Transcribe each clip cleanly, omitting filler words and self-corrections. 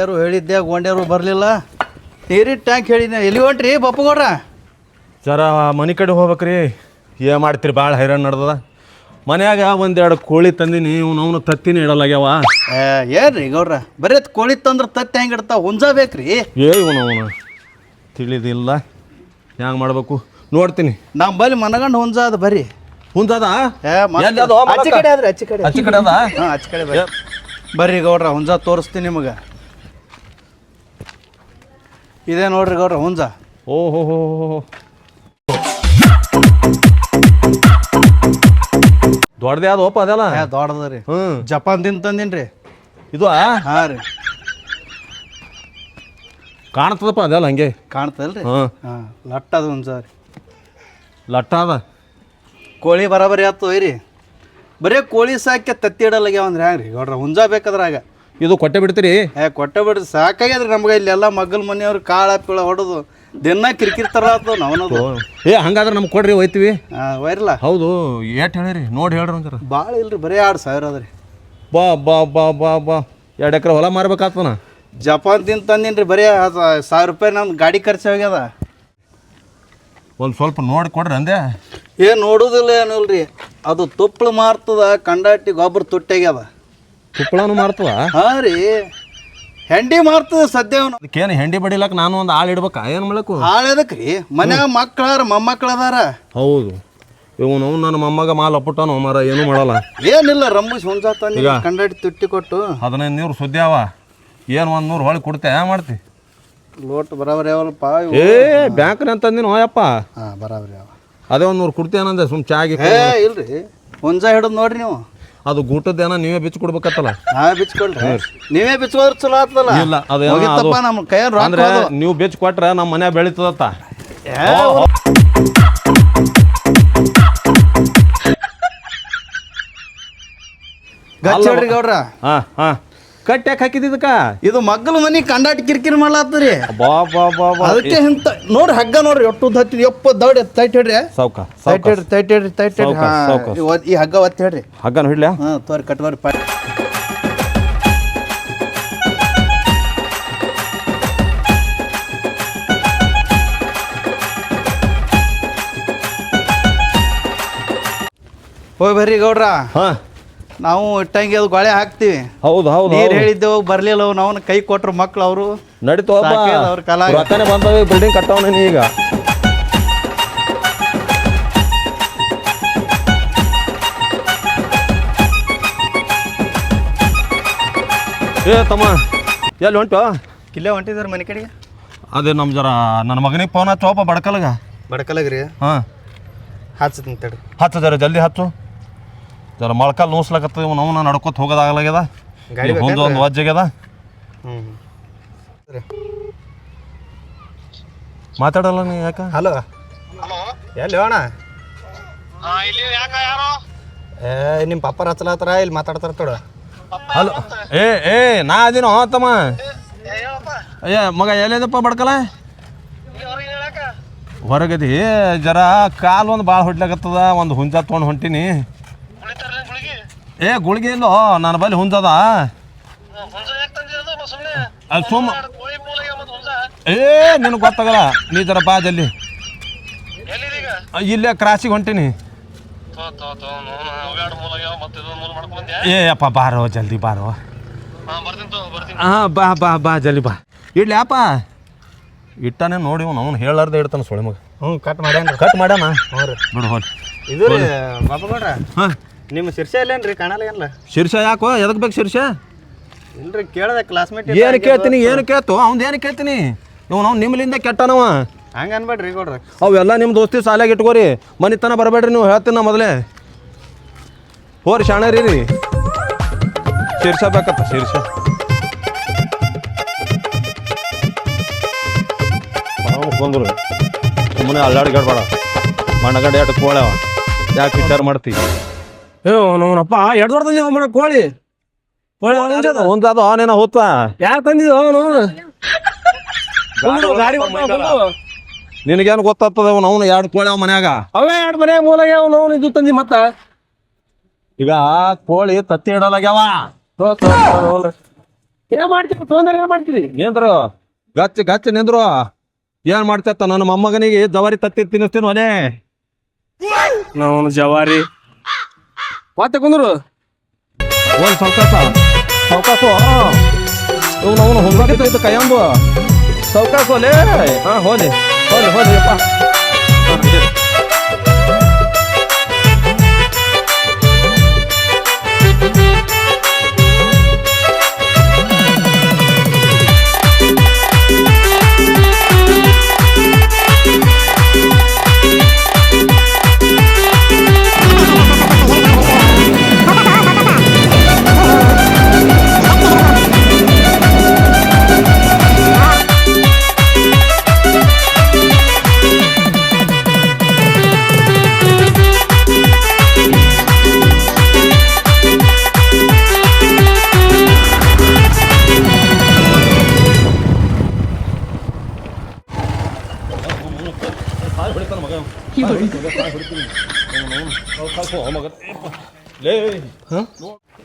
ಗೋಂಡ್ಯಾರು ಹೇಳಿದ್ದೆ ಗೋಂಡ್ಯಾರು ಬರಲಿಲ್ಲ. ನೀರಿನ ಟ್ಯಾಂಕ್ ಹೇಳಿದ್ದೆ. ಎಲ್ಲಿ ಹೊಂಟ್ರಿ ಬಪ್ಪಗೌಡ್ರ? ಜರ ಮನೆ ಕಡೆ ಹೋಗ್ಬೇಕ್ರಿ. ಏನು ಮಾಡ್ತೀರಿ, ಭಾಳ ಹೈರಾಣ ನಡ್ದದ. ಮನ್ಯಾಗ ಒಂದೆರಡು ಕೋಳಿ ತಂದಿನಿ, ಅವನು ತತ್ತಿನ ಇಡಲಾಗ್ಯಾವ. ಏನ್ರಿ ಗೌಡ್ರ, ಬರೀ ಕೋಳಿ ತಂದ್ರೆ ತತ್ತಿ ಹೆಂಗೆ ಇಡ್ತಾವ? ಹುಂಜ ಬೇಕ್ರಿ. ಇವನು ತಿಳಿದಿಲ್ಲ, ಹೆಂಗೆ ಮಾಡ್ಬೇಕು ನೋಡ್ತೀನಿ. ನಮ್ಮ ಬಲ್ಲಿ ಮನಗಂಡು ಹುಂಜ ಅದು ಬರ್ರಿ. ಹುಂಜದ ಅಚ್ಚಿ ಕಡೆ ಆದ್ರಿ, ಅಚ್ಚಿ ಕಡೆ ಅದ. ಹಾಂ, ಅಚ್ಚಿ ಕಡೆ ಬರ್ರಿ ಗೌಡ್ರ, ಹುಂಜ ತೋರಿಸ್ತೀನಿ ನಿಮಗೆ. ಇದೇ ನೋಡ್ರಿ ಗೌಡ್ರ ಹುಂಜ. ಓಹೋ ದೊಡ್ಡದೇ ಅದು ಓಪ ಅದೆಲ್ಲ. ದೊಡ್ಡದ ರೀ. ಜಪಾನ್ದಿಂದ ತಂದಿನ್ರಿ ಇದು. ಹಾಂ ರೀ, ಕಾಣ್ತದಪ್ಪ ಅದೆಲ್ಲ ಹಂಗೆ ಕಾಣ್ತದಲ್ರಿ. ಹಾಂ, ಲಟ್ಟ ಅದು ಹುಂಜ ರೀ. ಲಟ್ಟ ಅದ. ಕೋಳಿ ಬರಾಬರಿ ಆಯ್ತು ಒಯ್ರಿ. ಬರೀ ಕೋಳಿ ಸಾಕೆ ತತ್ತಿ ಇಡಲಾಗ್ಯಾವಂದ್ರೆ ಹ್ಯಾಂಗ್ರಿ ಗೌಡ್ರ? ಹುಂಜ ಬೇಕಾದ್ರಾಗ ಇದು ಕೊಟ್ಟೆ ಬಿಡ್ತೀರಿ? ಕೊಟ್ಟೆ ಬಿಡ್ರಿ, ಸಾಕಾಗ್ಯದ್ರಿ ನಮ್ಗೆ. ಇಲ್ಲೆಲ್ಲ ಮಗ್ಗಲ ಮನೆಯವ್ರು ಕಾಳ ಪೀಳ ಹೊಡೆದು ದಿನ ಕಿರಿಕಿರ್ತಾರ ಆತು ನಾವನದು. ಹಂಗಾದ್ರೆ ನಮ್ಗೆ ಕೊಡ್ರಿ, ಹೋಯ್ತೀವಿ. ವೈರ್ಲ ಹೌದು. ಏಟ್ ಹೇಳಿರಿ ನೋಡಿ ಹೇಳ್ರಿ ಒಂಚರ. ಭಾಳ ಇಲ್ರಿ, ಬರೀ 2,000 ಅದ್ರಿ. ಬಾ ಬಾ ಬಾ ಬಾ ಬಾ 2 ಎಕರೆ ಹೊಲ ಮಾರ್ಬೇಕಾಗ್ತನ. ಜಪಾನ್ದಿಂದ ತಂದಿನ್ರಿ, ಬರೀ 1,000 ರೂಪಾಯಿ ನಮ್ದು ಗಾಡಿ ಖರ್ಚು ಹೋಗ್ಯದ. ಒಂದು ಸ್ವಲ್ಪ ನೋಡಿ ಕೊಡ್ರಿ ಅಂದೆ. ಏನು ನೋಡುದಿಲ್ಲ ಏನಿಲ್ರಿ, ಅದು ತುಪ್ಪಳು ಮಾರ್ತದ, ಕಂಡಾಟಿ ಗೊಬ್ಬರ ತುಟ್ಟಾಗ್ಯದ. ತುಪ್ಪಳನು ಮಾರ್ತದ? ಹಾಂ ರೀ, ಹೆಂಡಿ ಮಾರ್ತದ ಸದ್ಯ. ಅವನು ಅದಕ್ಕೇನು ಹೆಂಡಿ ಬಡಿಲಕ್ಕ ನಾನು ಒಂದು ಆಳು ಇಡ್ಬೇಕಾ? ಏನು ಮಾಡಬೇಕು? ಹಾಳು ಎದಕ್ಕೆ ರೀ? ಮನ್ಯಾಗ ಮಕ್ಕಳಾರ ಮೊಮ್ಮಕ್ಳು ಅದಾರ. ಹೌದು. ಇವನು ನನ್ನ ಮೊಮ್ಮಗ ಮಾಲ್ ಅಪ್ಪುಟ್ಟನು ಮರ, ಏನೂ ಮಾಡಲ್ಲ. ಏನಿಲ್ಲ, ರಂಬೂಸ್ ಹುಂಜ ತಂದು ಕಂಡಾಟಿ ತುಟ್ಟಿ ಕೊಟ್ಟು 1500 ಸುದ್ದಿ ಅವ. ಏನು 100 ಹೊಳಿ ಕೊಡ್ತೆ ಮಾಡ್ತಿ? ಲೋಟ್ ಬರಾಬರಿ ಅವಲ್ಪ. ಬ್ಯಾಂಕ್ನ ಅಂತಂದಿನ ಹೋಯಪ್ಪ. ಹಾಂ, ಬರಾಬರಿ ಅವ. ಅದೇ 100 ಕೊಡ್ತೇನಂದೆ ಸುಮ್ ಚಾಗಿ. ಇಲ್ರಿ, ಹುಂಜ ಹಿಡಿದು ನೋಡ್ರಿ ನೀವು. ಅದು ಗೂಟದ್ದೇನ ನೀವೇ ಬಿಚ್ಚಿ ಕೊಡ್ಬೇಕತ್ತಲ್ಲ? ಬಿಚ್ಕೊಳ್ರಿ, ನೀವೇ ಬಿಚ್ಕೋದ್ರ ಚಲೋ ಆತಲ್ಲ. ಇಲ್ಲ ಅದೇ ನಮ್ಮ ಕೈಯಲ್ಲಿ ಅಂದ್ರೆ ನೀವು ಬೆಚ್ಚ ಕೊಟ್ರೆ ನಮ್ಮ ಮನೆ ಬೆಳೀತದತ್ತ. ಗಚ್ಚಡ್ರಿ ಗೌಡ್ರ. ಕಟ್ಟಿ ಯಾಕೆ ಹಾಕಿದ್ದಕ್ಕ? ಇದು ಮಗ್ಗಲ ಮನಿ ಕಂಡಾಟಿ ಕಿರಿಕಿರಿ ಮಾಡ್ಲಾತ್ರಿ. ಬಾ ಬಾ ಬಾ ಬಾ. ಅದಕ್ಕೆ ಇಂತ ನೋಡ್ರಿ, ಹಗ್ಗ ನೋಡ್ರಿ ಒಟ್ಟು ಹತ್ತಿ ಎಪ್ಪ ದೌಡ್ ತೈಟ್ ಹಿಡ್ರಿ. ಸೌಕ ತೈಟ್ ಹಿಡ್ರಿ, ತೈಟ್ ಹಿಡ್ರಿ, ತೈಟ್ ಹಿಡ್ರಿ. ಈ ಹಗ್ಗ ಒತ್ತಿ ಹಿಡ್ರಿ. ಹಗ್ಗನ ಹಿಡ್ಲ್ಯಾ? ಹಾಂ, ತೋರಿ ಕಟ್ಕೋರಿ ಪಾ. ಹೋಗಿ ಬರ್ರಿ ಗೌಡ್ರ. ಹಾಂ, ನಾವು ಇಟ್ಟಂಗೆ ಅದು ಗೋಳೆ ಹಾಕ್ತಿವಿ. ಹೌದು ಹೌದು. ನೀರು ಹೇಳಿದ್ದೆವು, ಬರ್ಲಿಲ್ಲ. ನಾವು ಕೈ ಕೊಟ್ರು ಮಕ್ಳು ಅವರು ನಡೀತು. ಅವ್ರ ಕಾಲ ರೊಕ್ಕನೆ ಬಂದವೆ, ಬಿಲ್ಡಿಂಗ್ ಕಟ್ಟವನ ಈಗ. ತಮ್ಮ ಎಲ್ಲಿ ಹೊಂಟು? ಇಲ್ಲೇ ಹೊಂಟಿದಾರೆ ಮನೆ ಕಡೆಗೆ. ಅದೇ ನಮ್ಮ ಜರ ನನ್ನ ಮಗನಿಗೆ ಫೋನ್ ಹಚ್ಚೋಪ ಬಡ್ಕಲ್ಗ. ಬಡ್ಕಲ್ಗ್ರಿ? ಹಾಂ, ಹಚ್ಚತೀನಿ ತಡ್ರಿ. ಹಚ್ಚು ಜರ ಜಲ್ದಿ ಹಚ್ಚು. ಜರ ಮೊಳಕಾಲು ನೋಸ್ಲಾಕತ್ತ. ನಾವು ನಡ್ಕೊತ ಹೋಗೋದಾಗಲಾಗ್ಯದ. ಒಂದು ವಜ್ಜಾಗ್ಯದ. ಮಾತಾಡಲ್ಲ ನೀ ಯಾಕೆ? ಹಲೋ, ಎಲ್ಲಿ ಹೋಣ? ನಿಮ್ಮ ಪಪ್ಪ ಹಚ್ಚಲತ್ತಾರ, ಇಲ್ಲಿ ಮಾತಾಡ್ತಾರ ತೋಡ. ಹಲೋ, ಏ ನಾ ಅದೇನೋ ತಮ್ಮ. ಅಯ್ಯ ಮಗ ಎಲ್ಲಿದಪ್ಪ ಬಡ್ಕಲ್ಲ? ಹೊರಗದಿ. ಜರ ಕಾಲು ಒಂದು ಭಾಳ ಹೊಡ್ಲಾಗತ್ತದ. ಒಂದು ಹುಂಜ ತೊಗೊಂಡು ಹೊಂಟೀನಿ. ಗುಳಿಗೆ ಇಲ್ಲೋ ನನ್ನ ಬಲ್ಲಿ ಹುಂಜದ. ಸುಮ್ಮ ನಿನಗೆ ಗೊತ್ತಾಗಲ್ಲ. ನೀ ಜರ ಬಾ ಜಲ್ದಿ. ಇಲ್ಲೇ ಕ್ರಾಸಿಗೆ ಹೊಂಟೀನಿ. ಅಪ್ಪ ಬಾರೋ, ಜಲ್ದಿ ಬಾರೋ. ಹಾಂ, ಬಾ ಬಾ ಬಾ ಜಲ್ದಿ ಬಾ. ಇಡ್ಲಿ ಅಪ್ಪ. ಇಟ್ಟಾನೆ ನೋಡಿ ಅವ್ನು ಹೇಳಾರ್ದೆ ಇಡ್ತಾನೆ ಸೊಳೆ ಮಗ. ಕಟ್ ಮಾಡ್ಯಾನ. ಕಟ್ ಮಾಡ್ಯಾನ. ಬಿಡು ಹೋಗಿ. ಇದು ರೀ ಬಾಬುಗೌಡ್ರ, ಹಾಂ, ನಿಮ್ಮ ಶಿರ್ಷ ಇಲ್ಲೇನ್ರಿ? ಕಾಣಲ್ಲ ಏನಿಲ್ಲ. ಶಿರ್ಷ ಯಾಕೋ? ಎದಕ್ಕೆ ಬೇಕು ಶಿರ್ಷ? ಇಲ್ರಿ, ಕೇಳದೆ ಕ್ಲಾಸ್ಮೇಟ್. ಏನು ಕೇಳ್ತೀನಿ? ಏನು ಕೇಳ್ತು? ಅವ್ನು ಏನು ಕೇಳ್ತೀನಿ? ಅವ್ನು ನಿಮ್ಮಲಿಂದ ಕೆಟ್ಟನವ. ಹಂಗೆ ಅನ್ಬೇಡ್ರಿ ಗೌಡ್ರ. ಅವೆಲ್ಲ ನಿಮ್ಮ ದೋಸ್ತಿ ಸಾಲಾಗಿ ಇಟ್ಕೋರಿ. ಮನಿತನ ಬರಬೇಡ್ರಿ ನೀವು. ಹೇಳ್ತೀನಿ ನಾ ಮೊದಲೇ. ಹೋರಿ ಶಾಣರಿ ರೀ. ಶಿರ್ಷ ಬೇಕತ್ತ, ಶಿರ್ಷ. ಬಂದರು ಸುಮ್ಮನೆ ಅಲ್ಲಾಡ್ಗಾಡ್ಬೇಡ. ಮಣ್ಣಗಡೆ ಎಟ್ಟು ಕೋಳ್ಯಾವ, ಯಾಕೆ ವಿಚಾರ ಮಾಡ್ತಿ? ನಮ್ಮನಪ್ಪ ಎರಡು ದೊಡ್ಡ ಕೋಳಿ ಒಂದದು ಅವನೇನ ಹೋತ. ಯಾಕೆ ತಂದಿದ್ದು ಅವನು? ನಿನಗೇನು ಗೊತ್ತಾಗ್ತದ? ಅವನು 2 ಕೋಳಿ ಅವ ಮನ್ಯಾಗ. ಅವೇ 2 ಮನೆ ಮೂಲಾಗ ಅವನು ಇದು ತಂದಿ. ಮತ್ತ ಈಗ ಕೋಳಿ ತತ್ತಿ ಇಡಲಾಗ್ಯಾವ. ಏನ್ ಮಾಡ್ತೀರಿ ತೊಂದ್ರೆ ಏನ್ ಮಾಡ್ತೀರಿ ಏನ್ರು ಗಚ್ಚ ಗಚ್ಚ ನಿಂದ್ರು ಏನ್ ಮಾಡ್ತೇತ್ತ ನನ್ನ ಮೊಮ್ಮಗನಿಗೆ ಜವಾರಿ ತತ್ತಿ ತಿನ್ನಿಸ್ತೀನಿ ಒಲೆ ನಾವು ಜವಾರಿ ಮತ್ತೆ ಕುಂದ್ರು ಹೋಲ್ ಸಾವ್ಕಾಸ ಸಾವ್ಕಾಸು ಅವನು ಹೊಂದಿದ್ದು ಕೈಯಂದು ಸಾವ್ಕಾಸು ಒಲೆ ಹಾ ಹೋಲಿ ಹೋಲಿ ಹೋಲಿ ಅಪ್ಪ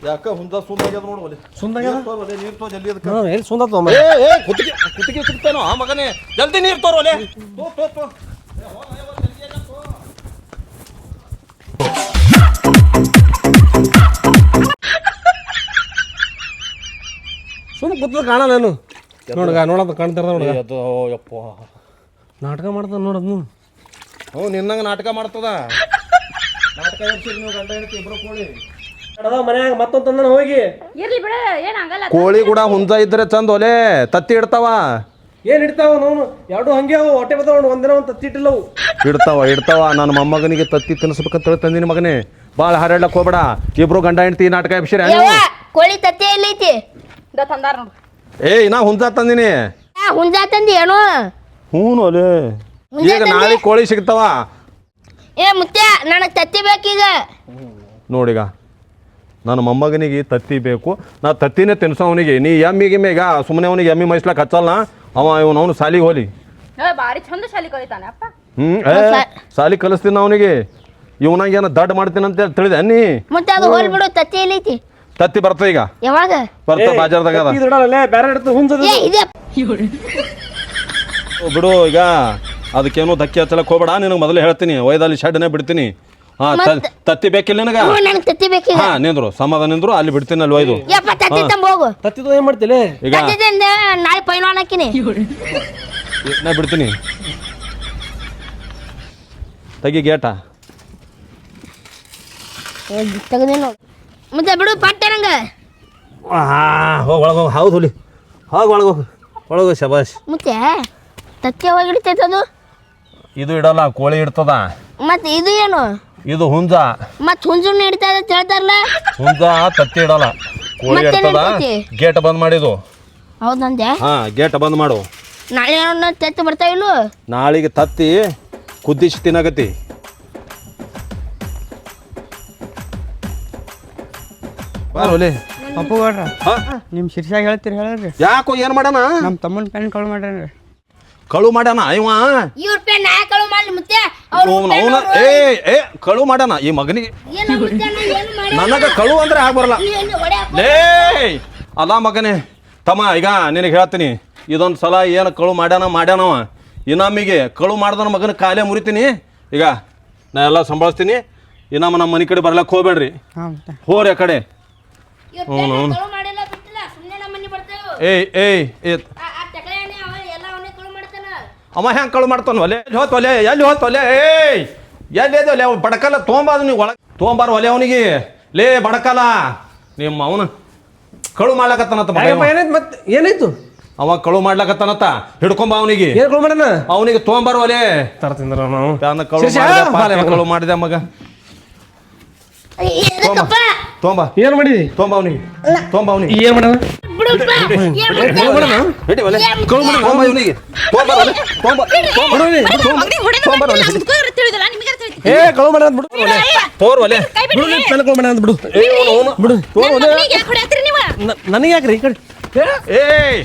ಯಾಕ ಹುಂದ ಸುಂದಾಗ್ಯದ ನೋಡು ಸುಂದಾಗ್ಯದ ನೀರ್ ತೋ ಜಲ್ದಿ ಎಲ್ಲಿ ಸುಂದತ್ ಕುತ್ತಿಗೆ ಕುತ್ತಿಗೆ ಸಿಗ್ತಾನೋ ಆ ಮಗನೇ ಜಲ್ದಿ ನೀರ್ ತೋರೋಲೆ ಸುಮ್ ಕೂತ್ ಕಾಣ ನಾನು ನೋಡ್ಗ ನೋಡದ ಕಾಣ್ತಾರ ನೋಡ್ಗ ಅದು ಯಪ್ಪ ನಾಟಕ ಮಾಡ್ತಾನ ನೋಡದ್ ಹ್ಞೂ ನಿನ್ನಂಗ ನಾಟಕ ಮಾಡ್ತದ ನಾಟಕ ನೀವು ಗಂಡ ಹೆಂಡತಿ ಇಬ್ರು ಕೋಳಿ ಮನ್ಯಾಗ ಮತ್ತೊಂದ್ ತಂದನ ಹೋಗಿ ಇರ್ಲಿ ಬಿಡ ಏನ್ ಆಗಲ್ಲ ಕೋಳಿ ಕೂಡ ಹುಂಜ ಇದ್ರೆ ಚಂದ ಒಲೆ ತತ್ತಿ ಇಡ್ತಾವ ಏನ್ ಇಡ್ತಾವ ನೋನು ಎರಡು ಹಂಗೆ ಅವು ಹೊಟ್ಟೆ ಬತ್ತಾವ ಒಂದಿನ ಒಂದ್ ತತ್ತಿಟ್ಟಿಲ್ಲವು ಇಡ್ತಾವ ನನ್ನ ಮೊಮ್ಮಗನಿಗೆ ತತ್ತಿ ತಿನ್ನಿಸ್ಬೇಕಂತ ಹೇಳಿ ತಂದಿನಿ ಮಗನೇ ಭಾಳ ಹಾರಾಡ್ಲಕ್ ಹೋಗ್ಬೇಡ ಇಬ್ರು ಗಂಡ ಹೆಂಡತಿ ನಾಟಕ ಎಬ್ಸಿರ ಕೋಳಿ ತತ್ತೆ ಎಲ್ಲೈತಿ ತಂದಾರ ನೋಡು ಏಯ್ ನಾ ಹುಂಜ ತಂದಿನಿ ಹುಂಜಾ ತಂದಿ ಏನೋ ಹ್ಞೂ ಒಲೆ ಈಗ ನಾಳೆ ಕೋಳಿ ಸಿಗ್ತಾವ ಏ ಮುತ್ಯ ನನಗ್ ತತ್ತಿ ಬೇಕೀಗ ನೋಡಿಗ ನನ್ನ ಮೊಮ್ಮಗನಿಗೆ ತತ್ತಿ ಬೇಕು ನಾ ತತ್ತಿನೇ ತಿನ್ಸೋ ಅವನಿಗೆ ನೀ ಎಮ್ಮಿಗೆ ಈಗ ಸುಮ್ಮನೆ ಅವನಿಗೆ ಎಮ್ಮಿ ಮೈಸ್ಲಕ್ಕೆ ಹಚ್ಚಲ್ಲ ಅವನು ಸಾಲಿಗೆ ಹೋಲಿ ಬಾರಿ ಚಂದ ಶಾಲಿ ಕಲಿತಾನೆ ಅಪ್ಪ ಸಾಲಿ ಕಲಿಸ್ತೀನಿ ಅವನಿಗೆ ಇವನಾಗ ಏನೋ ದಡ್ ಮಾಡ್ತೀನಿ ಅಂತ ತಿಳಿದೆ ನೀ ಮತ್ತೆ ಅದು ಹೋಲ್ ಬಿಡು ತತ್ತಿ ಎಲ್ಲೈತಿ ತತ್ತಿ ಬರ್ತ ಈಗ ಯಾವಾಗ ಬರ್ತ ಬಾಜಾರ್ದಾಗ ಅದ ಇಡಲ್ಲ ಬೇರೆ ಇಡ್ತು ಹುಂಜದ ಏ ಇದೆ ಬಿಡು ಈಗ ಅದಕ್ಕೇನು ಧಕ್ಕೆ ಹಚ್ಚಲಕ್ಕೆ ಹೋಗ್ಬೇಡ ನಿನಗೆ ಮೊದಲು ಹೇಳ್ತೀನಿ ಒಯ್ದಲ್ಲಿ ಶೆಡ್ನೇ ಬಿಡ್ತೀನಿ ಹಾ ತತ್ತಿ ಬೇಕಿಲ್ಲ ನಿನಗ ನನಗ್ ತತ್ತಿ ಬೇಕೀಗ ಹಾ ನಿಂದ್ರು ಸಮಾಧಾನ ನಿಂದ್ರು ಅಲ್ಲಿ ಬಿಡ್ತೀನಿ ಅಲ್ಲಿ ಒಯ್ದು ಯಪ್ಪ ತತ್ತಿ ತಂಬ ಹೋಗು ತತ್ತಿದ್ದು ಏನ್ ಮಾಡ್ತಿಲೆ ಈಗ ತತ್ತಿ ತಂದ ನಾಳೆ ಪೈಲ್ವಾನ್ ಹಾಕಿನಿ ನಾ ಬಿಡ್ತೀನಿ ತೆಗಿ ಗೇಟ ತೆಗದೆ ನೋಡು ಮತ್ತೆ ಬಿಡು ಪಟ್ಟೆ ನಂಗ ಹೋಗಿ ಒಳಗೆ ಹೋಗಿ ಹೌದು ಹುಲಿ ಹೋಗಿ ಒಳಗೋಗು ಒಳಗೋಗು ಶಬಾಷ್ ಮತ್ತೆ ತತ್ತಿ ಯಾವಾಗ ಹಿಡಿತೈತೆ ಅದು ಇದು ಇಡಲ್ಲ ಕೋಳಿ ಇಡ್ತದ ಮತ್ತೆ ಇದು ಏನು ಇದು ಹುಂಜ ಮತ್ ಹುಂಜುನ್ ಹಿಡಿತಾ ಅಂತ ಹೇಳ್ತಾರಲ್ಲ ಹುಂಜ ತತ್ತಿ ಇಡಲ್ಲ ಕೋಳಿ ಮತ್ತೇನ್ ಇಡ್ತದ ಇಡ್ತೈತಿ? ಗೇಟ್ ಬಂದ್ ಮಾಡಿದು ಹೌದಂದೆ ಹಾ ಗೇಟ್ ಬಂದ್ ಮಾಡು ನಾಳೆ ಏನೋ ತತ್ತಿ ಬರ್ತಾವಿಲ್ಲು ನಾಳೆಗೆ ತತ್ತಿ ಕುದಿಸಿ ತಿನ್ನಗತಿ ಬಾರೋಲೆ ಅಪ್ಪು ಗೌಡ್ರ ನಿಮ್ಮ ಶಿರ್ಷಾಗ ಹೇಳ್ತೀರಿ ಹೇಳ್ರಿ ಯಾಕೋ ಏನ್ ಮಾಡ್ಯಾನ ನಮ್ಮ ತಮ್ಮನ ಪೆನ್ ಕಳು ಮಾಡ್ಯಾನ್ರಿ ಕಳು ಮಾಡ್ಯಾನ ಇವ ಇವ್ರ ಪೆನ್ ನಾಯಕಳು ಮಾಡ್ಲಿ ಮುತ್ತೆ ಅವ್ರು ಅವನ ಏ ಕಳು ಮಾಡ್ಯಾನ ಈ ಮಗನಿಗೆ ಏನು ಮುತ್ತೆ ನಾ ಏನು ಮಾಡಿ ನನಗ ಕಳು ಅಂದ್ರೆ ಆಗ್ಬರಲ್ಲ ಏನು ಹೊಡ್ಯಾಕ ಲೇ ಅಲ್ಲ ಮಗನೇ ತಮ್ಮ ಈಗ ನಿನಗೆ ಹೇಳ್ತೀನಿ ಇದೊಂದು ಸಲ ಏನು ಕಳು ಮಾಡ್ಯಾನವ ಇನ್ನೊಮ್ಮಿಗೆ ಕಳು ಮಾಡ್ದನ ಮಗನ ಕಾಲೇ ಮುರಿತೀನಿ ಈಗ ನಾ ಎಲ್ಲ ಸಂಭಾಳಿಸ್ತೀನಿ ಇನ್ನೊಮ್ಮ ನಮ್ಮ ಮನೆ ಕಡೆ ಬರ್ಲಕ್ಕೆ ಹೋಗ್ಬೇಡ್ರಿ ಹಾಂ ಹೋರಿ ಆ ಕಡೆ ಇವ್ರ ಪೆನ್ ಕಳು ಮಾಡಿಲ್ಲ ಬಿಟ್ಟಿಲ್ಲ ಸುಮ್ಮನೆ ನಮ್ಮ ಮನೆ ಬರ್ತಾವೆ ಏಯ್ ಆ ತಕಳೆನೆ ಅವ ಎಲ್ಲ ಅವನೇ ಕಳು ಮಾಡ್ತಾನ ಅವ ಹೆಂಗೆ ಕಳು ಮಾಡ್ತಾನ ಒಲೆ ಎಲ್ಲಿ ಹೋತ್ವಲೆ ಏಯ್ ಎಲ್ಲಿ ಒಲೆ ಅವ್ ಬಡಕಲ್ಲ ತೊಗೊಂಬಾದ ನೀವು ಒಳಗೆ ತೊಗೊಂಬಾರ ಒಲೆ ಅವನಿಗೆ ಲೇ ಬಡಕಲ್ಲ ನಿಮ್ಮ ಅವನು ಕಳು ಮಾಡ್ಲಕತ್ತಾನತ್ತ ಮಗ ಇವ. ಏನಾಯ್ತು ಮತ್ತೆ ಏನಾಯ್ತು ಅವ ಕಳು ಮಾಡ್ಲಕತ್ತಾನತ್ತ ಹಿಡ್ಕೊಂಬ ಅವನಿಗೆ ಏನ್ ಕೊಡ್ ಮಾಡ್ಯಾನ ಅವನಿಗೆ ತೊಗೊಂಬಾರ ಒಲೆ ತರ್ತಿಂದ್ರ ನಾವು ಪ್ಯಾನ ಕಳು ಶಿರ್ಷ, ಮಾಡಿದೆ, ಬಾಲೆ ಮಗನ. ಕಳು ಮಾಡಿದೆ ಮಗ ಎದಕ್ಕಪ್ಪ ತೊಗೊಂಬ ಏನ್ ಮಾಡಿದಿ ತೊಗೊಂಬ ಅವನಿಗೆ ತೊಗೊಂಬ ಅವನಿಗೆ ಏನ್ ಮಾಡ್ಯಾನ ಬಿಡುಪ್ಪ ಏನ್ ಮಾಡ್ತಾನೆ? ಹಿಡಿ ಒಲೆ ಕಳು ಮಾಡಿ ತೊಗೊಂಬ ಇವನಿಗೆ ತೊಗೊಂಬಾರ ಒಲೆ ತೊಗೊಂಬ ತೊಗೊಂಬಾರ ಒಲೆ ಏ ಕಳು ಮಾಡ್ಯಾನ ಬಿಡು ತೋರ್ ಒಲೆ ಬಿಡು ನೀನ್ ಪೆನ್ ಕಳು ಮಾಡ್ಯಾನ ಬಿಡು ಬಿಡು ತೋರ್ ಒಲೆ. ನನಗೆ ಯಾಕ್ರಿ ಈ ಕಡೆ ಏಯ್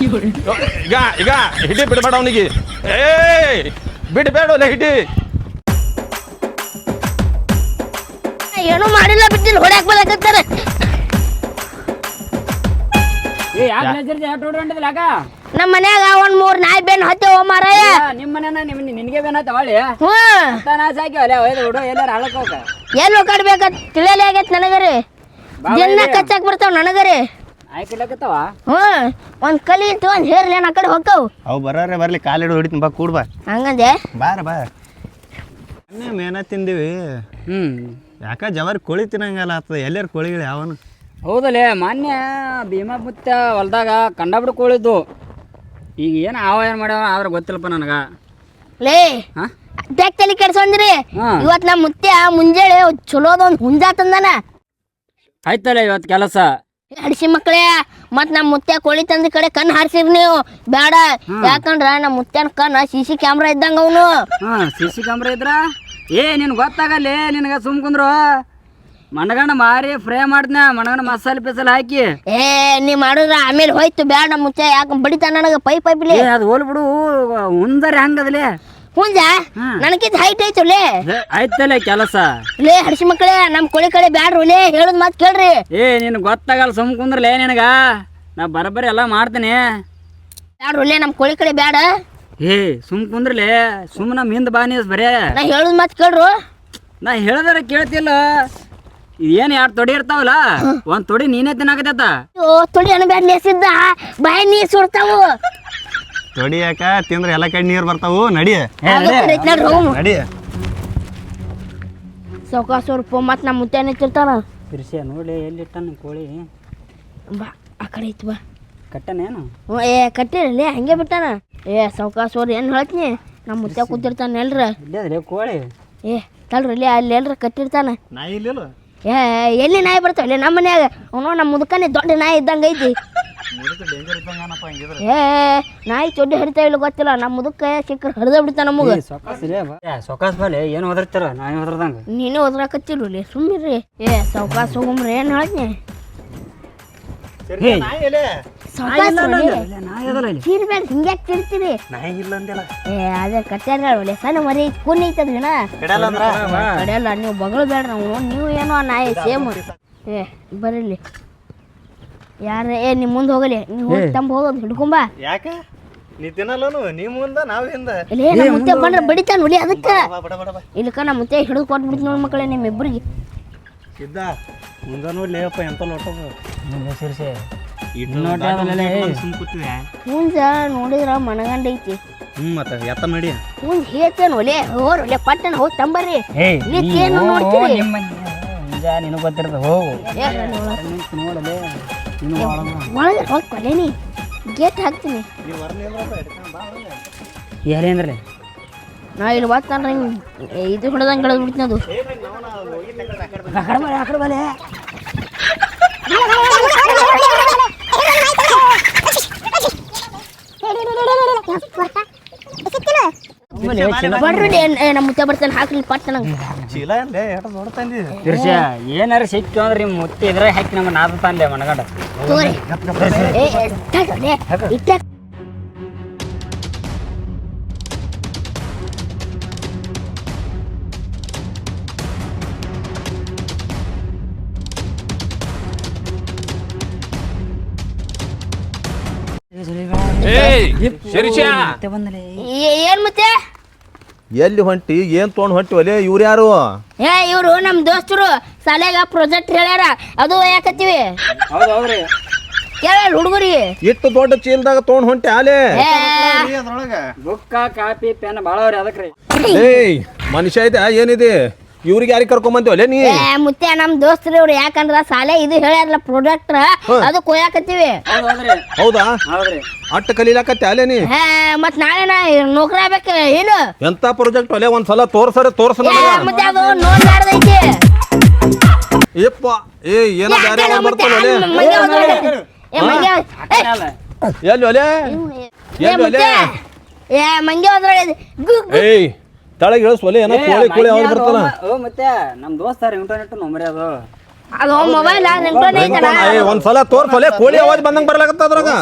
ಈಗ ಹಿಡಿ ಬಿಡಬೇಡ ಅವನಿಗೆ ಏಯ್ ಬಿಡಬೇಡ ಒಲೆ ಹಿಡಿ ಏನೂ ಮಾಡಿಲ್ಲ ಬಿಟ್ಟಿಲ್ಲ ಹೊಡ್ಯಾಕ್ ಬರಕತ್ತಾರ ಏ ಯಾಕೆ ನಜರ್ಜಿ ಯಾಕೆ ಹೊಂಟಿದ್ದಿಲ್ಲ ಯಾಕ ನಮ್ಮ ಮನ್ಯಾಗ ಒಂದ್ 3 ನಾಯಿ ಬೆನ್ ಹತ್ತೇವ ಮಾರಾಯ. ನಿಮ್ಮ ಮನೆನ ನಿನಗೆ ಬೇನಾತ ಹೊಳ್ಳಿ ಹ್ಮ್ ನಾಶ ಹಾಕಿವಲ್ಲ ಒಯ್ದು ಹುಡು ಎಲ್ಲಾರ ಹಾಳಕ್ ಹೋಗ ಎಲ್ಲಿ ಹೋಗಾಡ್ಬೇಕ ತಿಳಿಯಲೇ ಆಗೈತ್ ನನಗರಿ. ದಿನ ಕಚ್ಚಾಕ್ ಬರ್ತಾವ ನನಗರಿ. ಆಯ್ಕಿಲ್ಲಕತ್ತವ ಹ್ಮ್ ಒಂದ್ ಕಲಿ ಇತ್ತು ಒಂದ್ ಹೇರ್ಲೇನ್ ಆ ಕಡೆ ಹೋಗ್ತಾವ್. ಅವು ಬರೋರೆ ಬರ್ಲಿ ಕಾಲಿಡು ಹೊಡಿತೀನಿ ಬಾ ಕೂಡ್ ಬಾ ಹಂಗಂದೆ ಬಾರ ಬಾ ಮೊನ್ನೆ ಮೇನ ತಿಂದಿವಿ ಯಾಕ ಜವಾರಿ ಕೋಳಿ ತಿನ್ನಂಗಲ್ಲ ಆಗ್ತದೆ ಎಲ್ಲಾರು ಕೋಳಿಗಳು ಯಾವನು ಹೌದಲ್ಲೇ ಮಾನ್ಯ ಭೀಮಾ ಮುತ್ತ ಹೊಲ್ದಾಗ ಕಂಡಾಬಿಡು ಕೋಳಿದ್ದು ಈಗ ಏನು ಏನು ಮಾಡ್ಯಾವ ಆದ್ರೆ ಗೊತ್ತಿಲ್ಲಪ್ಪ ನನಗೆ ಲೇ ಹಾಂ ಅದ್ಯಾಕ್ ತಲೆ ಕೆಡ್ಸೊಂದ್ರಿ. ಇವತ್ ನಮ್ಮ ಮುತ್ಯ ಮುಂಜಾನೆ ಚಲೋದೊಂದ್ ಹುಂಜಾ ತಂದಾನ. ಆಯ್ತಲ್ಲ ಇವತ್ತು ಕೆಲಸ ಹಡಿಸಿ ಮಕ್ಕಳೇ ಮತ್ ನಮ್ಮ ಮುತ್ಯ ಕೋಳಿ ತಂದ ಕಡೆ ಕಣ್ ಹಾರಿಸಿರಿ ನೀವು ಬೇಡ. ಯಾಕಂದ್ರ ನಮ್ಮ ಮುತ್ಯನ ಕಣ್ಣ CC ಕ್ಯಾಮ್ರಾ ಇದ್ದಂಗ ಅವನು. ಹಾಂ CC ಕ್ಯಾಮ್ರಾ ಇದ್ರ ನಿನ್ಗೆ ಗೊತ್ತಾಗಲ್ಲೇ ನಿನಗೆ ಸುಮ್ ಕುಂದ್ರು ಮನಗಂಡ ಮಾರಿ ಫ್ರೈ ಮಾಡ್ತನ ಮನಗಂಡ ಮಸಾಲೆ ಪಿಸಾಲೆ ಹಾಕಿ ನೀ ಮಾಡಿದ್ರ ಆಮೇಲೆ ಹೋಯ್ತು ಬೇಡ ನಮ್ಮ ಮುತ್ಯ ಯಾಕ ಬಡಿತ ನನಗ ಪೈಪ್ಲಿ ಅದು ಹೋಲ್ ಬಿಡು ಉಂದರಿ ಹಂಗದಲೇ ಹುಂಜ ನನಗಿದ್ ಹೈಟ್ ಐತಲೇ. ಆಯ್ತಲ್ಲ ಕೆಲಸ ಲೇ ಹಡಿಸಿ ಮಕ್ಕಳೇ ನಮ್ ಕೋಳಿ ಕಡೆ ಬ್ಯಾಡ್ರಲೇ ಹೇಳುದ್ ಮಾತ್ ಕೇಳ್ರಿ. ನಿನ್ ಗೊತ್ತಾಗಲ್ಲ ಸುಮ್ ಕುಂದ್ರಲೇ ನಿನಗ ನಾ ಬರಬರಿ ಎಲ್ಲ ಮಾಡ್ತೀನಿ ಬ್ಯಾಡ್ರಲೇ ನಮ್ ಕೋಳಿ ಕಡೆ ಬ್ಯಾಡ. ಸುಮ್ ಕುಂದ್ರಲೇ ಸುಮ್ ನಮ್ ಹಿಂದ್ ಬಾ ನೀಸ್ ಬರೇ ನಾ ಹೇಳುದ್ ಮಾತ್ ಕೇಳ್ರು. ನಾ ಹೇಳದಾರ ಕೇಳ್ತಿಲ್ಲ ಏನ್ 2 ತೊಡಿ ಇರ್ತಾವಲ್ಲ ಒಂದ್ ತೊಡಿ ನೀನೇ ತಿನ್ನಾಕತ್ತ ತೊಡಿ ಅನ್ಬ್ಯಾಡ್ ಲೇಸಿದ್ದ ಬಾಯಿ ನೀರ್ ಸುಡ್ತಾವು. ತೊಡಿ ಯಾಕ ತಿಂದ್ರೆ ಎಲ್ಲ ಕಡೆ ನೀರು ಬರ್ತಾವು ನಡಿ ನಡಿ ಸಾವ್ಕಾಸ ರೂಪಾಯಿ ಮತ್ ನಮ್ಮ ಮುತ್ಯಾನ ಇಟ್ಟಿರ್ತಾನ. ತಿರ್ಸಿ ನೋಡಿ ಎಲ್ಲಿಟ್ಟಾನ ಕೋಳಿ ಬಾ ಆ ಕಡೆ ಐತಿ ಬಾ. ಕಟ್ಟನೇನು ಕಟ್ಟಿರಲಿ ಹಂಗೆ ಬಿಟ್ಟಾನ. ಸಾವ್ಕಾಸೋರ್ ಏನ್ ಹೇಳ್ತೀನಿ ನಮ್ಮ ಮುತ್ಯ ಕೂತಿರ್ತಾನ ಎಲ್ರ. ಇಲ್ಲೇ ಕೋಳಿ ತಡ್ರಲ್ಲಿ ಅಲ್ಲಿ ಎಲ್ರ ಕಟ್ಟಿರ್ತಾನ. ನಾಯಿ ಇಲ್ಲ ಎಲ್ಲಿ ನಾಯಿ ಬರ್ತಾವಲ್ಲಿ ನಮ್ಮ ಮನ್ಯಾಗ ಅವನು ನಮ್ಮ ಮುದುಕನೇ ದೊಡ್ಡ ನಾಯಿ ಇದ್ದಂಗ ಐತಿ. ನಾಯಿ ಚೊಡ್ಡಿ ಹರಿತಾ ಇಲ್ಲ ಗೊತ್ತಿಲ್ಲ ನಮ್ಮ ಮುದುಕ ಸಿಕ್ಕರ್ ಹರಿದ ಬಿಡ್ತಾನ ನಮಗ. ಸೊಕಾಸ್ ಬಾಲೆ ಏನು ಓದಿರ್ತಾರ ನಾಯಿ ಓದ್ರದಂಗ ನೀನೇ ಓದ್ರಾಕತ್ತಿರ್ಲಿ ಸುಮ್ಮಿರ್ರಿ. ಸಾವ್ಕಾಸ ಹೋಗಮ್ರಿ ಏನ್ ಹೇಳ್ತೀನಿ ಚೀರ್ಬೇಡ ಹಿಂಗ್ಯಾಕ್ ತಿರ್ತೀರಿ. ಅದೇ ಕಟ್ಟ್ಯಾರ ಸಣ್ಣ ಮರಿ ಕೂನ್ ಐತದ್ರಿನ ಕಡೆಯಲ್ಲ ನೀವು ಬಗಳು ಬೇಡ ನಾವು ನೀವು ಏನೋ ನಾಯಿ ಸೇಮ್. ಬರಲಿ ಯಾರ ನಿಮ್ ಮುಂದೆ ಹೋಗಲಿ ನೀವು ಹೋಗಿ ತಂಬ ಹೋಗೋದು ಹಿಡ್ಕೊಂಬ. ಯಾಕ ನೀ ತಿನ್ನಲ್ಲನು ನೀ ಮುಂದ ನಾವ್ ಹಿಂದ ಇಲ್ಲೇ ನಮ್ಮ ಮುತ್ತೆ ಬಂದ್ರೆ ಬಡಿತಾನ ನೋಡಿ ಅದಕ್ಕ ಇಲ್ಲಕ ನಮ್ಮ ಮುತ್ತೆ ಹಿಡಿದು ಕೊಟ್ಬಿಡ್ತು ನೋಡಿ ಮಕ್ಕಳೇ ನಿಮ್ಮಿಬ್ಬರಿಗೆ. ಇದ್ದ ಮುಂದ ನೋಡ್ಲೇಪ್ಪ ಎಂತ ಲೋಟದ ಸೇರಿಸಿ ಹುಂಜ ನೋಡಿದ್ರ ಮನಗಂಡ ಐತಿ. ಮತ್ತ ಎತ್ತ ನಡಿ ಹುಂಜ ಹೇತೇನ ಒಲೆ ಹೋರ್ಲೆ ಪಟ್ಟಣ ಹೋಗಿ ತಂಬರ್ರಿ. ಏನು ನೋಡ್ತೀರಿ ನಿನಗೆ ಗೊತ್ತಿರ್ತದೆ ಹೋಗು ನೋಡಲೆ ಒಳಗೆ ಹೋಗಿ ಕೊಲೇನಿ ಗೇಟ್ ಹಾಕ್ತೀನಿ. ಏನೇಂದ್ರಲೆ ನಾ ಇಲ್ಲಿ ಬರ್ತಾನ ಇದು ಹೊಡೆದಂಗೆ ಕಳೆದು ಬಿಡ್ತೀನಿ ಅದು. ಆಕಡೆ ಬಲೆ ಬರ್ರಿ ನಮ್ಮ ಮುತ್ತೆ ಬರ್ತಾನೆ ಹಾಕ್ಲಿ ಪಟ್ಟಣ ಚೀಲ ಏನ್ಲೇ ಎಟ ನೋಡ್ತಾಂದಿ ತಿರ್ಸ ಏನಾರ ಸಿಕ್ತು ಅಂದ್ರೆ ನಿಮ್ಮ ಮುತ್ತಿ ಇದ್ರೆ ಹಾಕಿ ನಮ್ಮ ನಾದ ತಾನ್ಲೆ ಮನಗಂಡ ತೋರಿ ಇಟ್ಟ ಏನ್ ಮತ್ತೆ ಎಲ್ಲಿ ಹೊಂಟಿ ಏನ್ ತೊಗೊಂಡ್ ಹೊಂಟಿ ಒಲೆ ಇವ್ರು ಯಾರು? ಇವ್ರು ನಮ್ ದೋಸ್ತರು ಶಾಲೆಗ ಪ್ರಾಜೆಕ್ಟ್ ಹೇಳ್ಯಾರ ಅದು ಯಾಕತ್ತೀವಿ ಹೌದೌದ್ರಿ ಕೇಳ ಹುಡುಗರಿ ಇಟ್ಟು ದೊಡ್ಡ ಚೀಲದಾಗ ತೊಗೊಂಡ್ ಹೊಂಟಿ ಆಲೆ ಬುಕ್ಕ ಕಾಪಿ ಪೆನ್ ಬಾಳವ್ರಿ ಅದಕ್ರಿ ಮನುಷ್ಯ ಇದೆ ಏನಿದೆ ಇವ್ರಿಗೆ ಯಾರಿಗೆ ಕರ್ಕೊಂಡ್ ಒಲೆ ನೀ? ಮುತ್ತೆ ನಮ್ ದೋಸ್ತರು ಇವ್ರು ಯಾಕಂದ್ರ ಶಾಲೆ ಇದು ಹೇಳ್ಯಾರಲ್ಲ ಪ್ರಾಡಕ್ಟ್ ಅದು ಕೊಯ್ಯಾಕತ್ತೀವಿ. ಹೌದಾ ಅಟ್ಟ ಕಲೀಲಾಕತ್ತೆ ಅಲೆ ನೀ ಮತ್ ನಾಳೆ ನೌಕರಿ ಆಗ್ಬೇಕ ಏನು ಎಂತ ಪ್ರಾಜೆಕ್ಟ್ ಒಲೆ ಒಂದ್ಸಲ ತೋರ್ಸ ಮತ್ತೆ ಅದು ನೋಡ್ಲಾರ್ದೈತಿ. ಯಪ್ಪ ಏನೋ ಬ್ಯಾರೆ ಬರ್ತಾನೆ ಎಲ್ಲಿ ಒಲೆ ಮಂಗೆ ಹೋದ್ರೆ ತಳಗ ಇಳಿಸ್ವಲೆ ಏನೋ ಕೋಳಿ ಕೋಳಿ ಯಾವ್ದು ಬರ್ತಾನ ಮತ್ತೆ ನಮ್ ದೋಸ್ತಾರ ಇಂಟರ್ನೆಟ್ ನಂಬರ್ ಅದು ಅದು ಮೊಬೈಲ್ ಒಂದ್ಸಲ ತೋರ್ಸಲೆ ಕೋಳಿ ಆವಾಜ್ ಬಂದಂಗ ಬರ್ಲಾಕತ್ತ ಅದ್ರಾಗ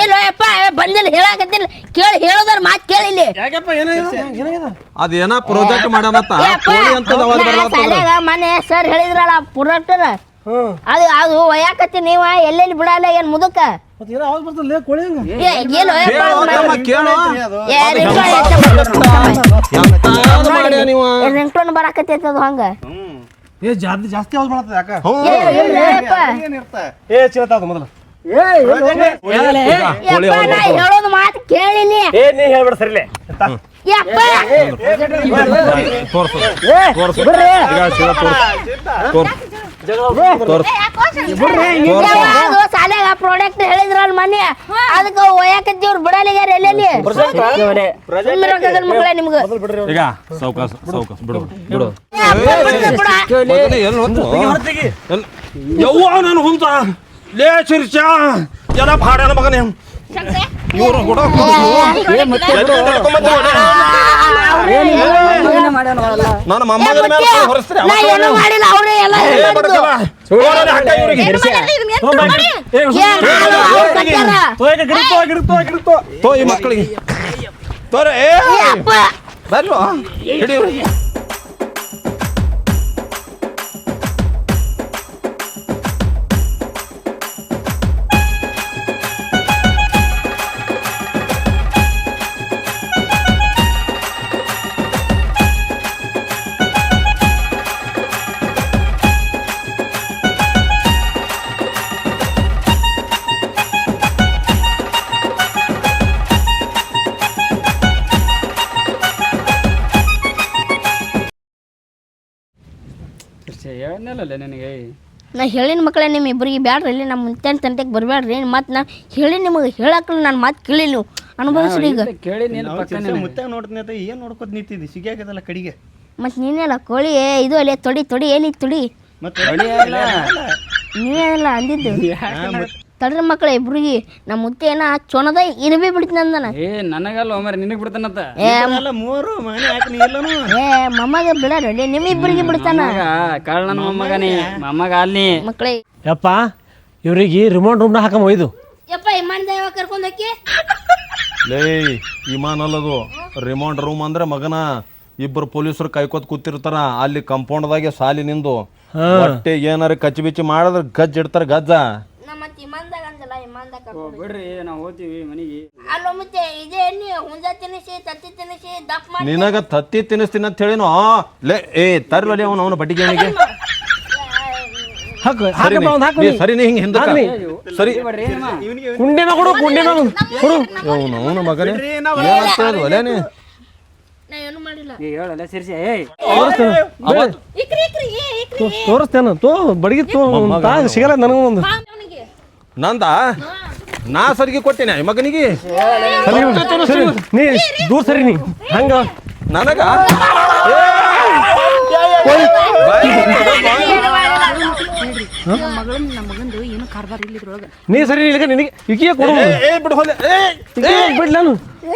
ಇಲ್ಲಪ್ಪ ಬಂದಿಲ್ಲ ಹೇಳಾಕತ್ತಿಲ್ಲ ಕೇಳಿ ಹೇಳೋದ್ರ ಮಾತ್ ಕೇಳಿಲ್ಲಿ ಅದೇನ ಪ್ರಾಜೆಕ್ಟ್ ಮಾಡ್ಯಾನತ್ತ ಕೋಳಿ ಅಂತ ಅವಾಜ್ ಬರ್ಲಾಕತ್ತ ಮನೆ ಸರ್ ಹೇಳಿದ್ರಲ್ಲ ಪ್ರಾಡಕ್ಟ್ ಅದು ಅದು ಒಯ್ಯಾಕತ್ತಿ ನೀವ ಎಲ್ಲೆಲ್ಲಿ ಬಿಡಲ್ಲ ಏನ್ ಮುದಕ್ಕ ಮತ್ತೆ ಏನೋ ಆವಾಜ್ ಬರ್ತಲ್ಲ ಕೋಳಿ ಹಂಗ ಏನು ಕೇಳು ರಿಂಗ್ಟೋನ್ ಬರಾಕತ್ತಿ ಅದು ಹಂಗ ಏ ಜಾಸ್ತಿ ಆವಾಜ್ ಮಾಡತ್ತ ಯಾಕ ಏನಿರ್ತ ಏ ಚಿರತಾದ ಮೊದಲ ಹೇಳೋದು ಮಾತು ಕೇಳಿಲಿ ಏ ನೀ ಹೇಳ್ಬೇಡ ಸರಿಲೆ ಯಪ್ಪ ಸಾಲೆಗ ಪ್ರಾಡಕ್ಟ್ ಹೇಳಿದ್ರಲ್ಲ ಮೊನ್ನೆ ಅದಕ್ಕೆ ಒಯ್ಯಾಕತ್ತೀವ್ರು ಬಿಡಲಿಗಾರ ಎಲ್ಲೆಲ್ಲಿ ಮಕ್ಕಳ ನಿಮ್ಗೆ ಈಗ ಸಾವ್ಕಾಸ ಬಿಡು ಬಿಡು ಯವ್ವ ನಾನು ಹುಂತ ಲೇ ಶಿರ್ಷ ಎಲ್ಲ ಭಾಡ್ಯಾನ ಮಗನೇ ಇವ್ರು ಕೂಡ ನಾನು ಮೊಮ್ಮಗನ ಮೇಲೆ ಕೈ ಹೊರಸ್ತೀರಿ ನಾ ಏನೂ ಮಾಡಿಲ್ಲ ಅವ್ರೇ ಎಲ್ಲ ತೋ ಈ ಮಕ್ಕಳಿಗೆ ತೋರ ಏ ಬರ್ಲ್ವಾ ಹಿಡಿ ಹೇಳಲ್ಲ ನಿನಗೆ ನಾ ಹೇಳಿನ ಮಕ್ಕಳೇ ನಿಮ್ಮ ಇಬ್ಬರಿಗೆ ಬ್ಯಾಡ್ರಿ ಇಲ್ಲಿ ನಮ್ಮ ಮುಂಚೆ ತಂಟೆಗೆ ಬರಬೇಡ್ರಿ ಮತ್ತು ನಾನು ಹೇಳಿ ನಿಮಗೆ ಹೇಳಕ್ಕಲ್ಲ ನಾನು ಮಾತು ಕೇಳಿ ನೀವು ಅನುಭವಿಸ್ರಿ ಈಗ ಕೇಳಿ ನೀನು ಪಕ್ಕ ಮುತ್ತಾಗ ನೋಡ್ತೀನಿ ಏನು ನೋಡ್ಕೊತ ನಿಂತಿದ್ದಿ ಸಿಗ್ಯಾಕದಲ್ಲ ಕಡಿಗೆ ಮತ್ತು ನೀನೆಲ್ಲ ಕೋಳಿ ಇದು ಅಲ್ಲೇ ತೊಡಿ ಏನಿತ್ತು ತೊಡಿ ಮತ್ತೆ ನೀವೇನಲ್ಲ ಅಂದಿದ್ದು ತಡ್ರಿ ಮಕ್ಕಳೇ ಇಬ್ರಿಗೆ ನಮ್ಮ ಮುತ್ತೆ ಏನ ಚೊನದ ಇರಬೇ ಬಿಡ್ತೀನಿ ಏ ನನಗಲ್ಲ ಒಮ್ಮೆ ನಿನಗೆ ಬಿಡ್ತಾನಂತ ಮೂರು ಮನೆ ಹಾಕಿ ನೀ ಎಲ್ಲನೂ ಏ ಮಮ್ಮಗ ಬಿಡಾರಲ್ಲಿ ನಿಮ್ಮ ಇಬ್ಬರಿಗೆ ಬಿಡ್ತಾನ ಕಾರಣ ಮೊಮ್ಮಗನೇ ಮೊಮ್ಮಗ ಅಲ್ಲಿ ಮಕ್ಕಳೇ ಯಪ್ಪ ಇವ್ರಿಗೆ ರಿಮೋಟ್ ರೂಮ್ನ ಹಾಕಮ್ಮ ಒಯ್ದು ಯಪ್ಪ ಇಮಾನ್ ದೈವ ಕರ್ಕೊಂಡೋಕೆ ಲೇ ಇಮಾನ್ ಅಲ್ಲದು ರಿಮೌಂಡ್ ರೂಮ್ ಅಂದ್ರೆ ಮಗನ ಇಬ್ಬರು ಪೊಲೀಸರು ಕಾಯ್ಕೋತ್ ಕೂತಿರ್ತಾರ ಅಲ್ಲಿ ಕಂಪೌಂಡ್ದಾಗೆ ಸಾಲಿ ನಿಂದು ಹೊಟ್ಟೆ ಏನಾರ ಕಚ್ಚಿ ಬಿಚ್ಚಿ ಮಾಡಿದ್ರೆ ಗಜ್ಜ ಇಡ್ತಾರ ಗಜ್ಜ ಮತ್ತೆ ಇಮಾನ್ದಾಗ ಅಂದಲ್ಲ ಇಮಾನ್ದಾಗ ಬಿಡ್ರಿ ನಾವು ಹೋಗ್ತೀವಿ ಮನೆಗೆ ಅಲ್ಲ ಮತ್ತೆ ಇದೇ ಎಣ್ಣೆ ಹುಂಜ ತಿನ್ನಿಸಿ ತತ್ತಿ ತಿನ್ನಿಸಿ ದಪ್ಪ ಮಾಡಿ ನಿನಗ ತತ್ತಿ ತಿನ್ನಿಸ್ತೀನಿ ಅಂತ ಹೇಳಿನು ಲೇ ಏ ತರ್ವಲ್ಲಿ ಅವನು ಬಟ್ಟಿಗೆ ಅವನಿಗೆ ಹಾಕು ಹಾಕಪ್ಪ ಒಂದು ಹಾಕು ಸರಿ ನೀ ಹಿಂಗೆ ಹಿಂದಕ್ಕ ಸರಿ ಕುಂಡಿನ ಕೊಡು ಕೊಡು ಅವನು ಮಗನೇ ಏನಾಗ್ತದೆ ಒಲೇನೆ ನಾ ಏನು ಮಾಡಿಲ್ಲ ಹೇಳಲ್ಲ ಸೇರಿಸಿ ತೋರಿಸ್ತೇನೆ ಬಡಗಿ ಸಿಗಲ್ಲ ನನಗೂ ಒಂದು ನಂದ ನಾ ಸರಿಗೆ ಕೊಟ್ಟೇನೆ ಮಗನಿಗೆ ಸರಿ ನೀ ದೂರ ಸರಿ ನೀ ಹಂಗ ನನಗ ನೀ ಸರಿ ಇಲ್ಲಿಗ ನಿನಗೆ ಇಕಿಯ ಕೊಡು ಬಿಡ್ ನಾನು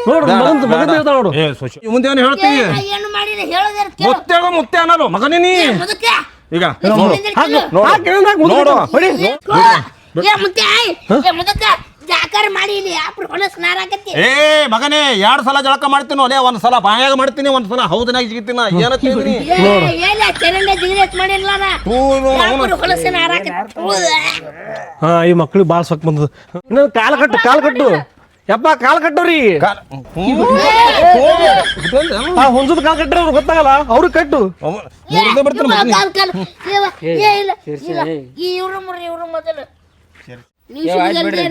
ನೋಡು ಮಗನ್ ಹೇಳ್ತಾಳ ನೋಡು ಮುಂದೆ ಏನು ಹೇಳ್ತೀವಿ ಏನು ಮಾಡಿಲ್ಲ ಹೇಳೋದಾರ ಮುತ್ತೆ ಅನ್ನೋದು ಮಗನೇ ನೀ ಈಗ ನೋಡು ಜಾಕಾರ ಮಾಡಿ ಇಲ್ಲಿ ಅಪ್ರ ಹೊಲಸ್ ನಾರಾಕತ್ತಿ ಏ ಮಗನೇ 2 ಸಲ ಜಳಕ ಮಾಡ್ತೀನಿ ಅಲ್ಲೇ ಒಂದ್ ಸಲ ಬಾಯಾಗ ಮಾಡ್ತೀನಿ ಒಂದ್ ಸಲ ಹೌದನಾಗ ಜಿಗಿತೀನಿ ಏನಂತೀನಿ ಏನ ಚರಂಡ ಜಿಗಿರತ್ ಮಾಡಿಲ್ಲ ನಾ ಅಪ್ರ ಹೊಲಸ್ ನಾರಾಕತ್ತಿ ಹಾ ಈ ಮಕ್ಳಿಗೆ ಭಾಳ ಸೊಕ್ ಬಂದದ ಇನ್ನೊಂದು ಕಾಲ್ ಕಟ್ಟು ಯಪ್ಪ ಕಾಲ್ ಕಟ್ಟೋರಿ ಆ ಹುಂಜದ ಕಾಲ್ ಕಟ್ಟರೆ ಅವ್ರು ಗೊತ್ತಾಗಲ್ಲ ಅವ್ರಿಗೆ ಕಟ್ಟು ಇವ್ರು ಮೊದಲು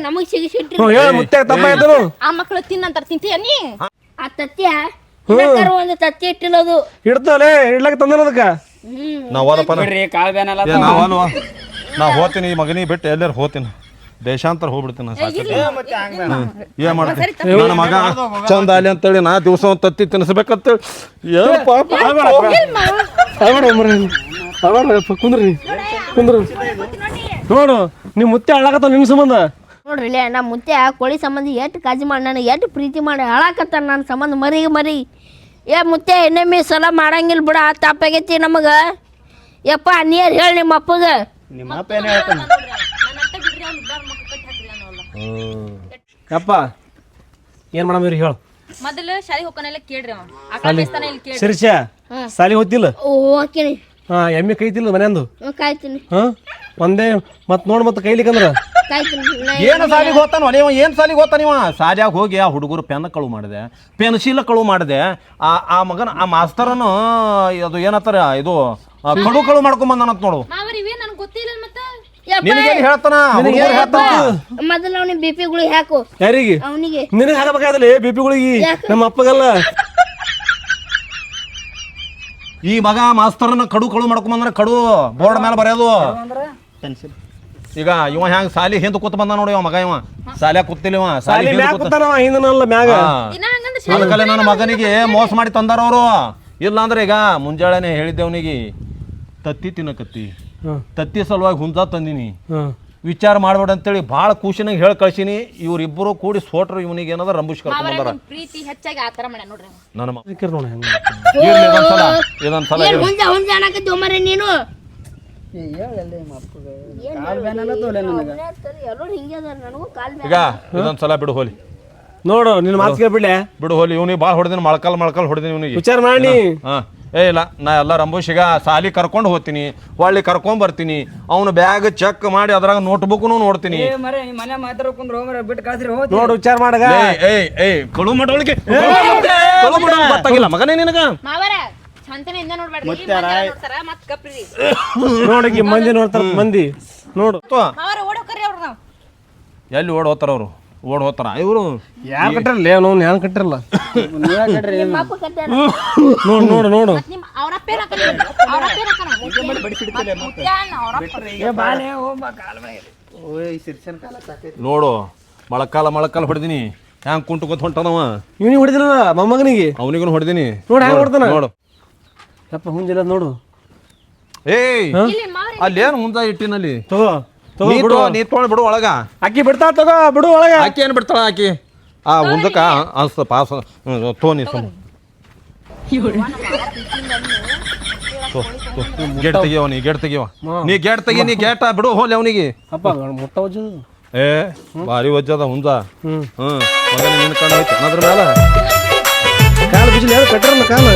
ನಮಗ್ ಸಿಗಿಸಿಟ್ರಿ ಹೇಳ ಮುತ್ತೆ ತಪ್ಪ ಆಯ್ತು ಆ ಮಕ್ಕಳು ತಿನ್ನಂತಾರ ತಿಂತೀಯ ನೀ ಆ ತತ್ತಿಯ ಒಂದು ತತ್ತಿ ಇಟ್ಟಿಲ್ಲದು ಇಡ್ತಾವಲೆ ಇಡ್ಲಕ್ಕ ತಂದ ಅದಕ್ಕ ಬಿಡ್ರಿ ಕಾಲ್ ಬ್ಯಾನಲ್ಲ ನಾ ಹೋಗ್ತೀನಿ ಈ ಮಗನಿಗೆ ಬಿಟ್ಟು ಎಲ್ಲಾರು ಹೋಗ್ತೀನಿ ದೇಶಾಂತರ ಹೋಗ್ಬಿಡ್ತೀನಿ ಏನ್ ಮಾಡ್ತೀನಿ ನನ್ನ ಮಗ ಚಂದ ಅಲ್ಲಿ ಅಂತೇಳಿ ನಾ ದಿವಸ ಒಂದು ತತ್ತಿ ತಿನ್ನಿಸ್ಬೇಕಂತೇಳಿ ಏನು ಪಾಪ ಕುಂದ್ರಿ ನೋಡು ನಿಮ್ ಮುತ್ತೆ ಅಳ್ಳಾಕತ್ತ ನಿಮ್ ಸಂಬಂಧ ನೋಡ್ರಿ ಇಲ್ಲೇ ನಮ್ಮ ಮುತ್ತೆ ಕೋಳಿ ಸಂಬಂಧ ಎಷ್ಟು ಕಾಳಜಿ ಮಾಡಿ ನನಗೆ ಎಷ್ಟು ಪ್ರೀತಿ ಮಾಡಿ ಹಾಳಾಕತ್ತ ನನ್ನ ಸಂಬಂಧ ಮರಿ ಏ ಮುತ್ತೆ ಇನ್ನೊಮ್ಮೆ ಸಲ ಮಾಡಂಗಿಲ್ಲ ಬಿಡ ತಪ್ಪಾಗೈತಿ ನಮಗ ಯಪ್ಪ ನೀರ್ ಹೇಳಿ ನಿಮ್ಮ ಅಪ್ಪಗ ನಿಮ್ಮ ಅಪ್ಪ ಏನು ಹೇಳ್ತಾನೆ ಯಪ್ಪ ಏನ್ ಮಾಡಮ್ ಇವ್ರಿಗೆ ಹೇಳು ಮೊದಲು ಶಾಲೆಗೆ ಹೋಗೋನೆಲ್ಲ ಕೇಳ್ರಿ ಅವ ಆ ಕಡೆ ಇಲ್ಲಿ ಕೇಳ್ರಿ ಶಿರ್ಷ ಸಾಲಿ ಹೋಗ್ತಿಲ್ಲ ಓ ಹಾಕಿನಿ ಹಾಂ ಎಮ್ಮೆ ಕೈತಿಲ್ಲ ಮನೆಯಂದು ಕಾಯ್ತೀನಿ ಹಾಂ ಒಂದೇ ಮತ್ತೆ ನೋಡಿ ಮತ್ತೆ ಕೈಲಿಕ್ಕಂದ್ರ ಕಾಯ್ತೀನಿ ಏನು ಸಾಲಿಗೆ ಹೋಗ್ತಾನ ನೀವು ಏನು ಸಾಲಿಗೆ ಹೋಗ್ತಾನ ನೀವು ಸಾಲಿಯಾಗ ಹೋಗಿ ಆ ಹುಡುಗರು ಪೆನ್ ಕಳು ಮಾಡಿದೆ ಪೆನ್ಸಿಲ್ ಕಳು ಮಾಡಿದೆ ಆ ಮಗನ ಆ ಮಾಸ್ತರನು ಅದು ಏನತ್ತಾರ ಇದು ಕಳು ಮಾಡ್ಕೊಂಬಂದನಂತ ನೋಡು ಮಾವರ್ ಇವೇ ನನಗೆ ಗೊತ್ತಿಲ್ಲ ಮತ್ತೆ ನಿನಗೇನು ಹೇಳ್ತಾನ ಹುಡುಗರು ಹೇಳ್ತಾನ ಮೊದಲು ಅವನಿಗೆ BP ಗುಳಿ ಹಾಕು ಯಾರಿಗೆ ಅವನಿಗೆ ನಿನಗೆ ಹಾಕಬೇಕಾದ್ರೆ ಬಿಪಿಗಳಿಗೆ ನಮ್ಮ ಅಪ್ಪಗಲ್ಲ ಈ ಮಗ ಮಾಸ್ತರ್ನ ಕಳು ಮಾಡ್ಕೊಂಬಂದ್ರೆ ಕಡು ಬೋರ್ಡ್ ಮೇಲೆ ಬರೆಯೋದು ಈಗ ಇವ ಹೆಂಗ್ ಸಾಲಿ ಹಿಂದೆ ಕೂತ್ ಬಂದ ನೋಡಿ ಇವ ಮಗ ಇವ ಸಾಲ್ಯಾಗ ಕೂತಿಲ್ಲ ಇವ ಸಾಲಿ ಹಿಂದೆ ಕೂತ ಹಿಂದನಲ್ಲ ಮ್ಯಾಗ ಅದಕ್ಕಲ್ಲೇ ನನ್ನ ಮಗನಿಗೆ ಮೋಸ ಮಾಡಿ ತಂದಾರ ಅವರು ಇಲ್ಲ ಅಂದ್ರೆ ಈಗ ಮುಂಜಾಳೆನೆ ಹೇಳಿದ್ದೆವನಿಗೆ ತತ್ತಿ ತಿನ್ನಕತ್ತಿ ತತ್ತಿ ಸಲುವಾಗಿ ಹುಂಜ ತಂದಿನಿ ವಿಚಾರ ಮಾಡ್ಬೇಡ ಅಂತೇಳಿ ಭಾಳ ಖುಷಿನಾಗ ಹೇಳಿ ಕಳ್ಸಿನಿ ಇವ್ರಿಬ್ಬರು ಕೂಡಿ ಸೋಟ್ರು ಇವನಿಗೆ ಏನಾದ್ರು ರಂಬುಷ್ ಕರ್ಕೊಂಡ್ ಬಂದಾರ ಪ್ರೀತಿ ಹೆಚ್ಚಾಗಿ ಆತರ ಮಾಡ್ಯಾನ ನೋಡ್ರಿ ಅವ. ನನ್ನ ಮ- ನೋಡಿ ಇರ್ಲಿ ಇದೊಂದ್ಸಲ ಏನ್ ಹುಂಜ ಹುಂಜ ಅನ್ನಕತ್ತಿ ಮರೆ ನೀನು ಎಲ್ಲರೂ ಹಿಂಗೆ ಅದಾರ ನನಗೂ ಕಾಲ್ ಈಗ ಇದೊಂದ್ಸಲ ಬಿಡು ಹೋಲಿ ನೋಡು ನಿನ್ನ ಮಾತು ಕೇಳ್ಬಿಡ್ಲೆ ಬಿಡು ಹೋಲಿ ಇವನಿಗೆ ಭಾಳ ಹೊಡೆದಿನಿ ಮೊಳಕಾಲ್ ಹೊಡೆದಿನಿ ಇವನಿಗೆ ವಿಚಾರ ಮಾಡಿ ಹಾ ಇಲ್ಲ ನಾ ಎಲ್ಲ ರಂಬೂಷಿಗ ಸಾಲಿ ಕರ್ಕೊಂಡು ಹೋಗ್ತೀನಿ ಹೊಳ್ಳಿ ಕರ್ಕೊಂಡ್ ಬರ್ತೀನಿ ಅವನು ಬ್ಯಾಗ್ ಚೆಕ್ ಮಾಡಿ ಅದ್ರಾಗ ನೋಟ್ಬುಕ್ನು ನೋಡ್ತೀನಿ ಮರೆ ಮನೆ ಮಾತಾಡ್ಕೊಂಡ್ರು ಮರೆ ಬಿಟ್ಟು ಕಳ್ಸಿರಿ ಹೋಗಿ ನೋಡು ವಿಚಾರ ಮಾಡಗ ಕಳು ಮಾಡೋಳಿಗೆ ಗೊತ್ತಾಗಿಲ್ಲ ಮಗನೇ ನಿನಗ ಮಾವರ ಚಂತನೆಯಿಂದ ನೋಡ್ಬೇಡ್ರಿ ನೋಡ್ತಾರ ಮತ್ ಕಪ್ರಿ ನೋಡಗಿ ಮಂದಿ ನೋಡ್ತಾರ ಮಂದಿ ನೋಡು ಮಾವರ ಓಡೋಕರಿ ಅವ್ರ ನಾವು ಎಲ್ಲಿ ಓಡ್ ಹೋಗ್ತಾರ ಅವರು ಓಡ್ ಹೋಗ್ತಾರ ಇವರು ಯಾರು ಕಟ್ಟಿರಲ್ಲ ಅವ್ನು ಯಾರು ಕಟ್ಟಿರಲ್ಲ ನಿಮ್ಮ ಅಪ್ಪ ಕಟ್ಟಾರ ನೋಡು ನೋಡು ನೋಡು ಮತ್ ನಿಮ್ಮ ಅವ್ರ ಅಪ್ಪೇನ ಅವ್ರ ನೋಡು ಮೊಳಕಾಲ ಹೊಡೆದಿನಿ ಹ್ಯಾಂಗ್ ಕುಂಟು ಕೂತ್ ಹೊಂಟನವ ಇವನಿಗೆ ಹೊಡಿದಿರಲ್ಲ ಮೊಮ್ಮಗನಿಗೆ ಅವನಿಗೂ ಹೊಡೆದಿನಿ ನೋಡು ಹ್ಯಾಂಗ ಹೊಡ್ತಾನ ನೋಡು ಯಪ್ಪ ಹುಂಜಿಲ್ಲ ನೋಡು ಏಯ್ ಅಲ್ಲೇನು ಮುಂದ ಇಟ್ಟಿನಲ್ಲಿ ತಗೋ ತಗೋ ಬಿಡು ನೀ ತೊಗೊಂಡ್ ಬಿಡು ಒಳಗ ಅಕ್ಕಿ ಬಿಡ್ತಾ ತಗೋ ಬಿಡು ಒಳಗ ಆಕಿ ಏನ್ ಬಿಡ್ತಾಳ ಆಕಿ ಆ ಮುಂದಕ್ಕ ಅನ್ಸ್ತ ಪಾಸ ತೋನಿ ಸುಮ್ ಗೇಟ್ ತೆಗಿಯವ ನೀ ಗೇಟ್ ತೆಗಿಯವ ನೀ ಗೇಟ್ ತೆಗಿ ನೀ ಗೇಟ ಬಿಡು ಹೋಲಿ ಅವನಿಗೆ ಅಪ್ಪ ಮುಟ್ಟ ವಜ್ಜದು ಏ ಭಾರಿ ವಜ್ಜದ ಹುಂಜ ಮಗನ ನಿನ್ ಕಂಡು ಹೋಯ್ತು ಅದ್ರ ಮೇಲೆ ಕಾಲು ಬಿಸಿಲು ಯಾರು ಕಟ್ಟಿರಲ್ಲ ಕಾಲು